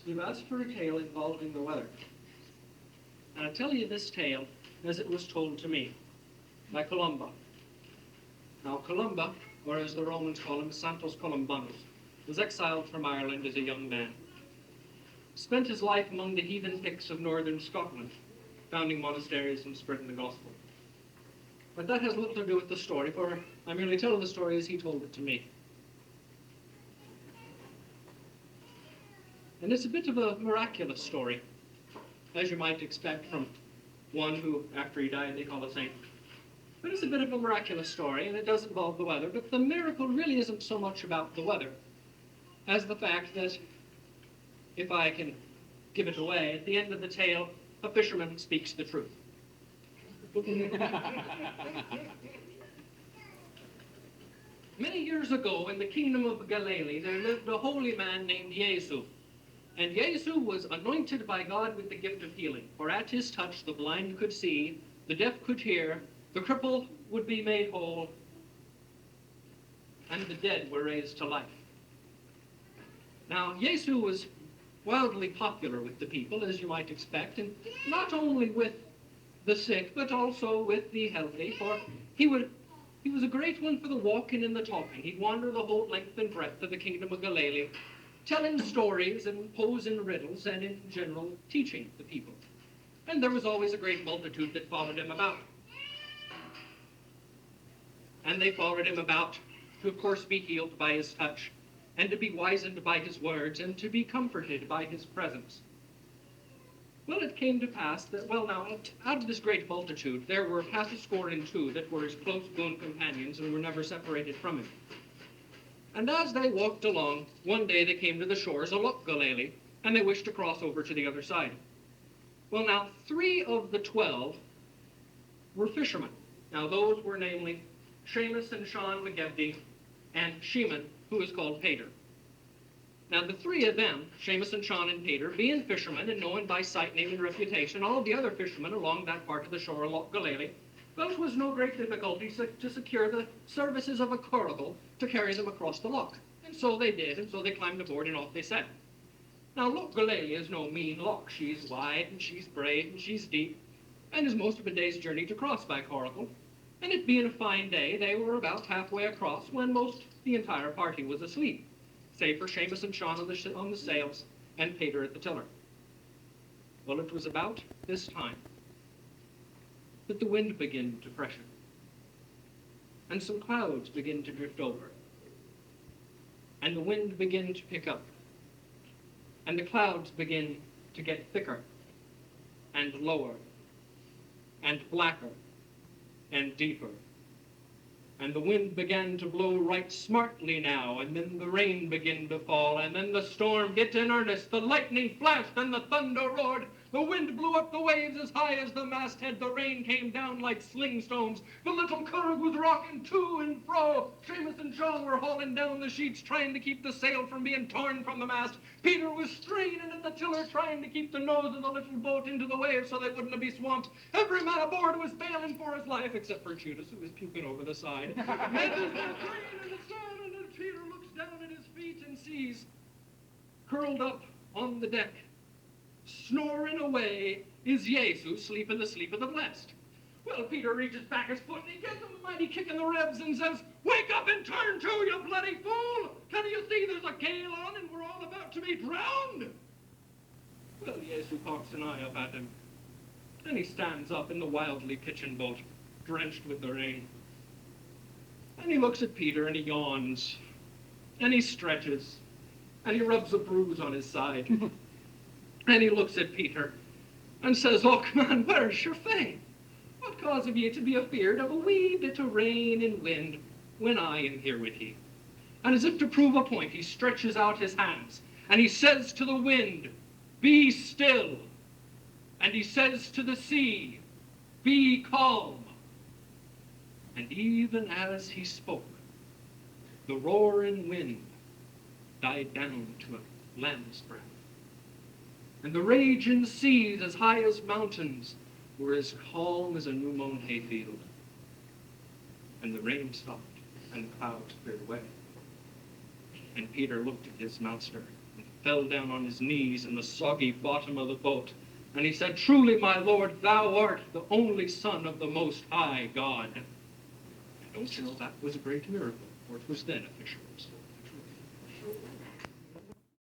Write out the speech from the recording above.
You've asked for a tale involving the weather. And I tell you this tale as it was told to me by Columba. Now, Columba, or as the Romans call him, Santos Columbanus, was exiled from Ireland as a young man. Spent his life among the heathen Picts of northern Scotland, founding monasteries and spreading the gospel. But that has little to do with the story, for I merely tell the story as he told it to me. And it's a bit of a miraculous story, as you might expect from one who, after he died, they call a saint. But it's a bit of a miraculous story, and it does involve the weather, but the miracle really isn't so much about the weather as the fact that, if I can give it away, at the end of the tale, a fisherman speaks the truth. Many years ago, in the kingdom of Galilee, there lived a holy man named Jesus. And Jesus was anointed by God with the gift of healing, for at his touch the blind could see, the deaf could hear, the cripple would be made whole, and the dead were raised to life. Now, Jesus was wildly popular with the people, as you might expect, and not only with the sick, but also with the healthy, for he was a great one for the walking and the talking. He'd wander the whole length and breadth of the kingdom of Galilee, telling stories and posing riddles, and in general teaching the people. And there was always a great multitude that followed him about. And they followed him about to, of course, be healed by his touch, and to be wizened by his words, and to be comforted by his presence. Well, it came to pass that, out of this great multitude, there were 62 that were his close boon companions and were never separated from him. And as they walked along, one day they came to the shores of Loch Galilee, and they wished to cross over to the other side. Well, now, 3 of the 12 were fishermen. Now, those were namely Seamus and Sean McGevdy, and Sheeman, who is called Peter. Now, the 3 of them, Seamus and Sean and Peter, being fishermen and known by sight, name, and reputation, all of the other fishermen along that part of the shore of Loch Galilee, well, it was no great difficulty to secure the services of a Curragh to carry them across the loch. And so they did, and so they climbed aboard and off they set. Now, Loch Galilee is no mean loch. She's wide, and she's braid, and she's deep, and is most of a day's journey to cross by Corraidhe. And it being a fine day, they were about halfway across when the entire party was asleep, save for Seamus and Sean on the sails and Peter at the tiller. Well, it was about this time that the wind began to freshen, and some clouds began to drift over, and the wind began to pick up, and the clouds begin to get thicker and lower and blacker and deeper. And the wind began to blow right smartly now, and then the rain began to fall, and then the storm hit in earnest, the lightning flashed, and the thunder roared, the wind blew up the waves as high as the masthead, the rain came down like sling stones, the little Curragh was rocking to and fro, Seamus and Sean were hauling down the sheets, trying to keep the sail from being torn from the mast, Peter was straining at the tiller, trying to keep the nose of the little boat into the waves so they wouldn't be swamped. Every man aboard was bailing for his life, except for Judas, who was puking over the side. And there's no rain in the sun, and then Peter looks down at his feet and sees, curled up on the deck, snoring away, is Jesus sleeping the sleep of the blessed. Well, Peter reaches back his foot and he gives him a mighty kick in the ribs and says, "Wake up and turn to, you bloody fool! Can't you see there's a gale on and we're all about to be drowned?" Well, Jesus cocks an eye up at him, and he stands up in the wildly pitching boat, drenched with the rain. And he looks at Peter and he yawns, and he stretches, and he rubs a bruise on his side. And he looks at Peter and says, "Look, man, where's your faith? What cause have ye to be afeard of a wee bit of rain and wind when I am here with ye?" And as if to prove a point, he stretches out his hands, and he says to the wind, "Be still." And he says to the sea, "Be calm." And even as he spoke, the roaring wind died down to a lamb's breath. And the raging seas, as high as mountains, were as calm as a new-mown hayfield. And the rain stopped, and the clouds cleared away. And Peter looked at his master and fell down on his knees in the soggy bottom of the boat, and he said, "Truly, my lord, thou art the only Son of the Most High God." And oh, that was a great miracle, for it was then official.